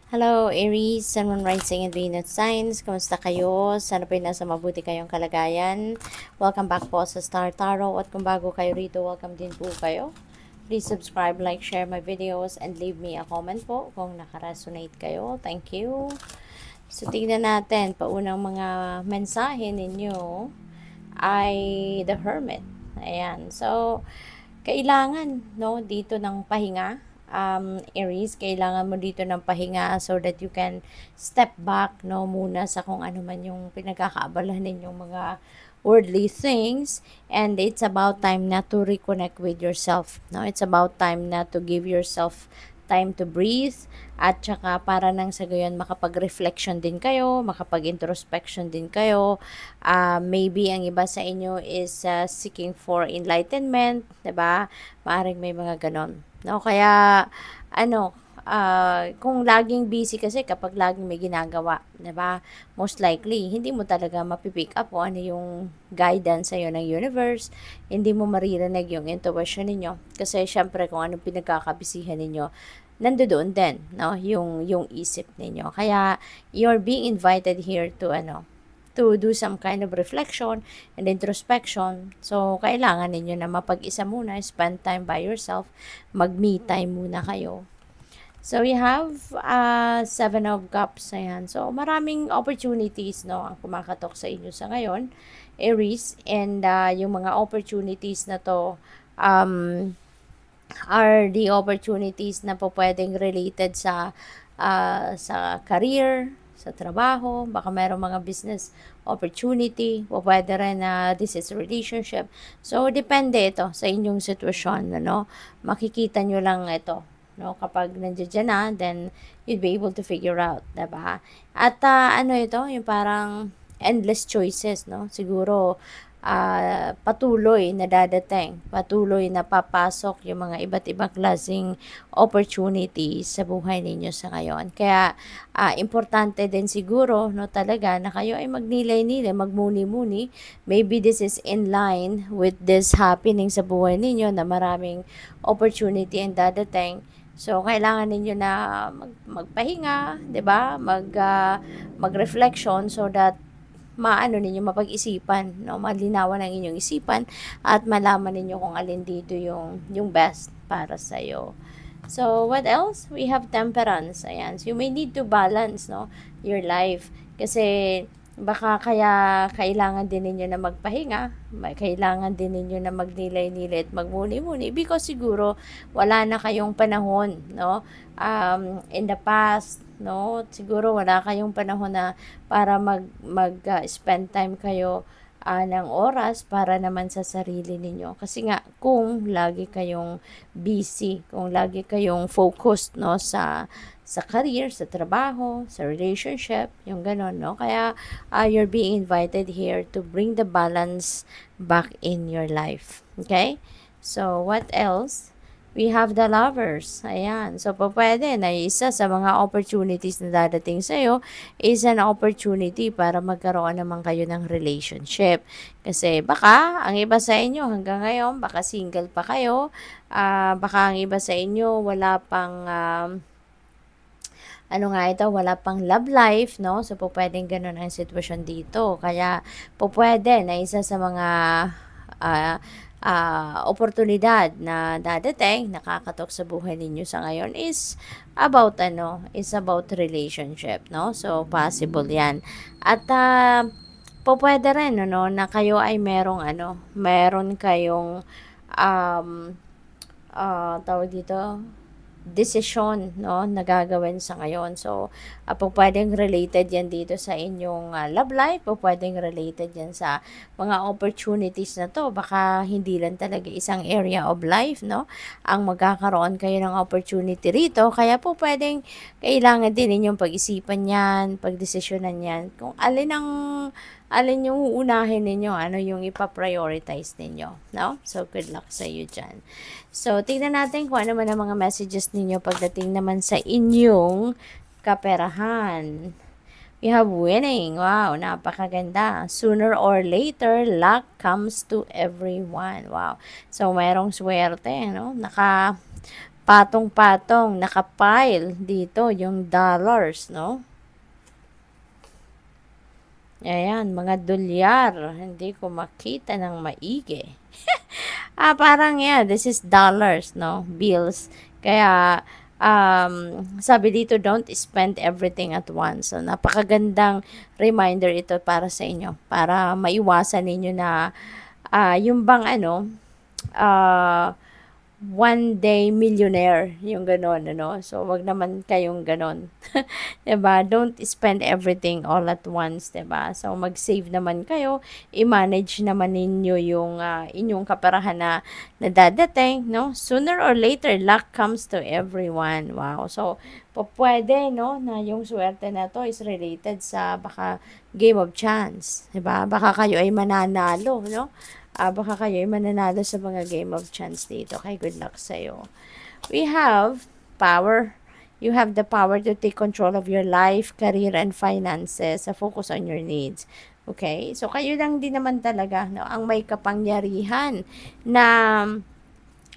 Hello, Aries, Sun, Moon, Rising, and Venus Signs. Kamusta kayo? Sana po nasa mabuti kayong kalagayan. Welcome back po sa Star Tarot. At kung bago kayo rito, welcome din po kayo. Please subscribe, like, share my videos, and leave me a comment po kung nakaresonate kayo. Thank you. So, tingnan natin. Paunang mga mensahe ninyo ay The Hermit. Ayan. So, kailangan, no, dito ng pahinga. Aries, kailangan mo dito ng pahinga so that you can step back, no, muna sa kung ano man yung pinagkakaabalahan ninyong mga worldly things, and it's about time na to reconnect with yourself, no? It's about time na to give yourself time to breathe, at saka para nang sa gayon makapag-reflection din kayo, makapag-introspection din kayo. Maybe ang iba sa inyo is seeking for enlightenment, 'di ba? Maaring may mga ganon, no? Kaya ano, kung laging busy, kasi kapag laging may ginagawa, 'di ba? Most likely hindi mo talaga mapipick up kung ano yung guidance sa iyo ng universe. Hindi mo maririnig yung intuition ninyo kasi syempre kung anong pinagkakabisihan ninyo, nandoon din, no, yung isip ninyo. Kaya you're being invited here to do some kind of reflection and introspection. So, kailangan ninyo na mapag-isa muna, spend time by yourself, mag-me time muna kayo. So, we have Seven of Cups. Ayan. So, maraming opportunities, no, ang kumakatok sa inyo sa ngayon, Aries. And yung mga opportunities na to, are the opportunities na po pwedeng related sa career, sa trabaho, baka mayroong mga business opportunity, o pwede rin na this is relationship. So, depende ito sa inyong sitwasyon, ano? Makikita nyo lang ito, no? Kapag nandiyan na, then you'd be able to figure out, diba? At ano ito, yung parang endless choices, no? Siguro, patuloy na dadating, patuloy na papasok yung mga iba't ibang klaseng opportunities sa buhay ninyo sa ngayon. Kaya, importante din siguro, no, talaga na kayo ay magnilay-nilay, magmuni-muni. Maybe this is in line with this happening sa buhay ninyo na maraming opportunity ang dadating. So, kailangan ninyo na magpahinga, 'di ba? Mag-reflection so that maano ninyo mapag-isipan, no, malinawan ang inyong isipan at malaman ninyo kung alin dito yung best para sa iyo. So, what else? We have temperance. Ayan. So, you may need to balance, no, your life. Kasi, baka kaya kailangan din ninyo na magpahinga, kailangan din ninyo na magnilay-nilay at magmuni-muni because siguro wala na kayong panahon, no? In the past, no? Siguro wala kayong panahon na para spend time kayo ng oras para naman sa sarili ninyo. Kasi nga, kung lagi kayong busy, kung lagi kayong focused, no, sa career, sa trabaho, sa relationship, yung ganon, no? Kaya, you're being invited here to bring the balance back in your life. Okay? So, what else? We have the Lovers. Ayan. So, pwede na isa sa mga opportunities na dadating sa'yo is an opportunity para magkaroon naman kayo ng relationship. Kasi baka, ang iba sa inyo hanggang ngayon, baka single pa kayo. Baka ang iba sa inyo wala pang wala pang love life, no? So, pwedeng ganun ang sitwasyon dito. Kaya, pwede na isa sa mga oportunidad na dadating, nakakatok sa buhay ninyo sa ngayon is about relationship, no? So, possible yan. At, pwede rin, no, na kayo ay meron kayong, tawag dito, desisyon, no, na gagawin sa ngayon. So, pwedeng related yan dito sa inyong love life, pwedeng related yan sa mga opportunities na to. Baka hindi lang talaga isang area of life, no, ang magkakaroon kayo ng opportunity rito. Kaya pwedeng kailangan din ninyong pag-isipan yan, pagdesisyonan yan, kung alin yung uunahin ninyo, ano yung ipaprioritize ninyo, no? So, good luck sa iyo dyan. So, tingnan natin kung ano man ang mga messages ninyo pagdating naman sa inyong kaperahan. We have winning. Wow, napakaganda. Sooner or later, luck comes to everyone. Wow. So, mayroong swerte, no? patong-patong, nakapile dito yung dollars, no? Ayan, mga dolyar. Hindi ko makita ng maigi. Parang this is dollars, no? Bills. Kaya, sabi dito, don't spend everything at once. So, napakagandang reminder ito para sa inyo. Para maiwasan ninyo na, yung bang one day millionaire, yung ganon, ano? So, wag naman kayong ganon. 'Di ba? Don't spend everything all at once, 'di ba? So, mag-save naman kayo, i-manage naman ninyo yung inyong kaperahan na dadating, no? Sooner or later, luck comes to everyone. Wow. So, pwede, no, na yung swerte na to is related sa baka game of chance, 'di ba? Baka kayo ay mananalo, no? Baka kayo ay mananalo sa mga game of chance dito. Kaya good luck sa'yo. We have power. You have the power to take control of your life, career, and finances. Focus on your needs. Okay? So, kayo lang din naman talaga, no, ang may kapangyarihan na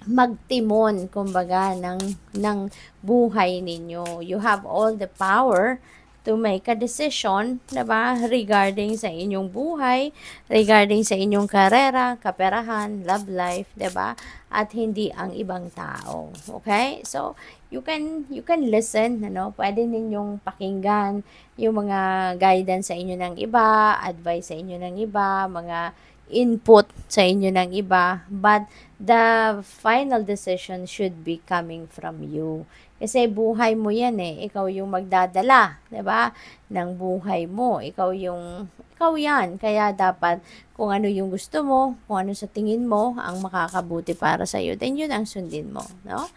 magtimon, kumbaga, ng buhay ninyo. You have all the power to make a decision, diba, regarding sa inyong buhay, regarding sa inyong karera, kaperahan, love life, diba, at hindi ang ibang tao. Okay? So, you can listen, ano, pwede ninyong pakinggan yung mga guidance sa inyo ng iba, advice sa inyo ng iba, mga input sa inyo ng iba, but the final decision should be coming from you. Kasi buhay mo yan ikaw yung magdadala, 'di ba? Ng buhay mo, ikaw yan. Kaya dapat kung ano yung gusto mo, kung ano sa tingin mo ang makakabuti para sa iyo, then yun ang sundin mo, no?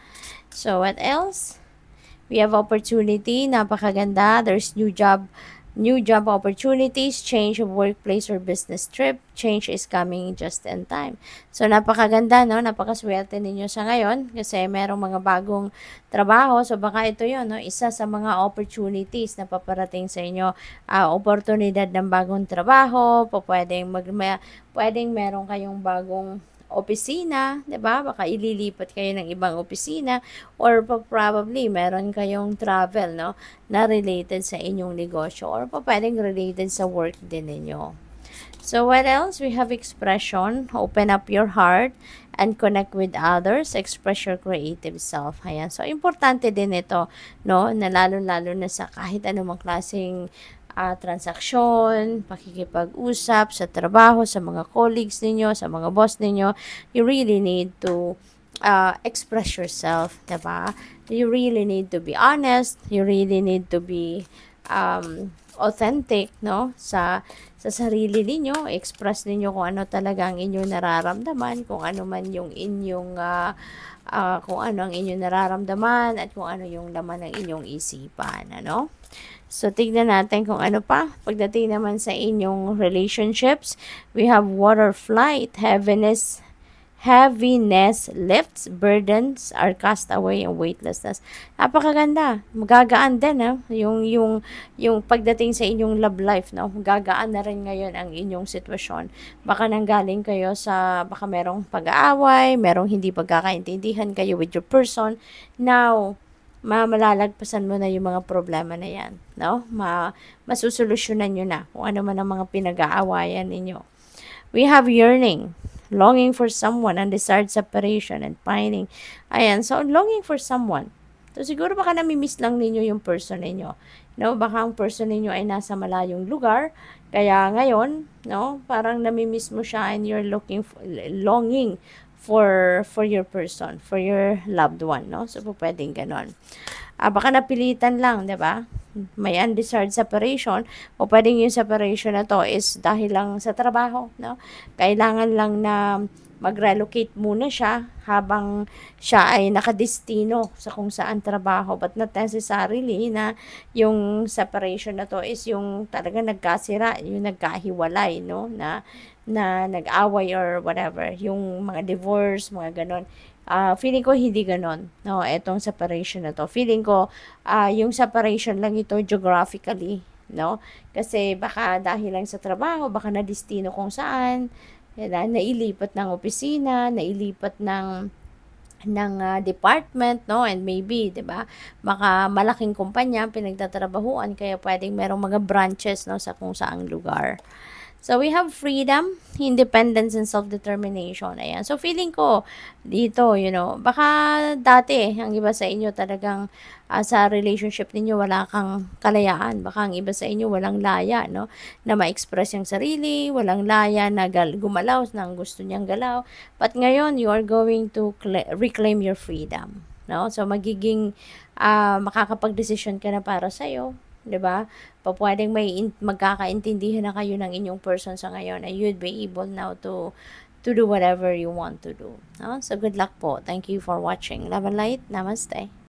So what else? We have opportunity, napakaganda. There's new job opportunities, change of workplace or business trip, change is coming just in time. So, napakaganda, no? Napakaswerte ninyo sa ngayon kasi merong mga bagong trabaho. So, baka ito yun, no? Isa sa mga opportunities na paparating sa inyo, oportunidad ng bagong trabaho, pwedeng meron kayong bagong opisina, 'di ba? Baka ililipat kayo ng ibang opisina or probably meron kayong travel, no, na related sa inyong negosyo or pwedeng related sa work din ninyo. So what else? We have expression. Open up your heart and connect with others. Express your creative self. Ayan. So importante din ito, no, na lalo-lalo na sa kahit anumang klaseng transaksyon, pakikipag-usap sa trabaho, sa mga colleagues ninyo, sa mga boss ninyo, you really need to express yourself, diba? You really need to be honest, you really need to be authentic, no? Sa sarili ninyo, express ninyo kung ano talaga ang inyong nararamdaman, kung ano man yung inyong kung ano ang inyong nararamdaman at kung ano yung laman ng inyong isipan, ano? So, tignan natin kung ano pa. Pagdating naman sa inyong relationships, we have water flight, heaviness lifts, burdens are cast away, and weightlessness. Napakaganda. Magagaan din, yung pagdating sa inyong love life, no? Magagaan na rin ngayon ang inyong sitwasyon. Baka nanggaling kayo baka merong pag-aaway, merong hindi pagkakaintindihan kayo with your person. Now, malalagpasan mo na yung mga problema na yan, no? Masusolusyonan nyo na kung ano man ang mga pinag-aawayan ninyo. We have yearning, longing for someone, undesired separation, and pining. Ayan, so longing for someone. So siguro baka namimiss lang ninyo yung person ninyo. No, baka ang person ninyo ay nasa malayong lugar, kaya ngayon, no, parang namimiss mo siya and you're longing for your person, for your loved one, no? So, pwedeng ganon. Baka napilitan lang, 'di ba? May undesired separation o pwedeng yung separation na to is dahil lang sa trabaho, no? Kailangan lang na mag-relocate muna siya habang siya ay nakadestino sa kung saan trabaho, but not necessarily na yung separation na to is yung talaga nagkasira, yung nagkahiwalay, no, na nag-away or whatever, yung mga divorce, mga ganon. Feeling ko hindi ganon, no, etong separation na to. Feeling ko yung separation lang ito geographically, no, kasi baka dahil lang sa trabaho, baka na destino kung saan, nailipat ng opisina, nailipat ng department, no? And maybe, 'di ba? Malaking kumpanya pinagtatrabahuan kaya pwedeng merong mga branches, no, sa kung saang lugar. So, we have freedom, independence, and self-determination. Ayan. So, feeling ko, dito, baka dati, ang iba sa inyo talagang sa relationship ninyo, wala kang kalayaan. Baka ang iba sa inyo, walang laya, no? Na ma-express yung sarili, walang laya na gumalaw ng gusto niyang galaw. But ngayon, you are going to reclaim your freedom. No? So, magiging makakapag-desisyon ka na para sa'yo. 'Di ba? Pwedeng magkakaintindihan na kayo ng inyong person sa ngayon and you'd be able now to do whatever you want to do. No? So good luck po. Thank you for watching. Love and light. Namaste.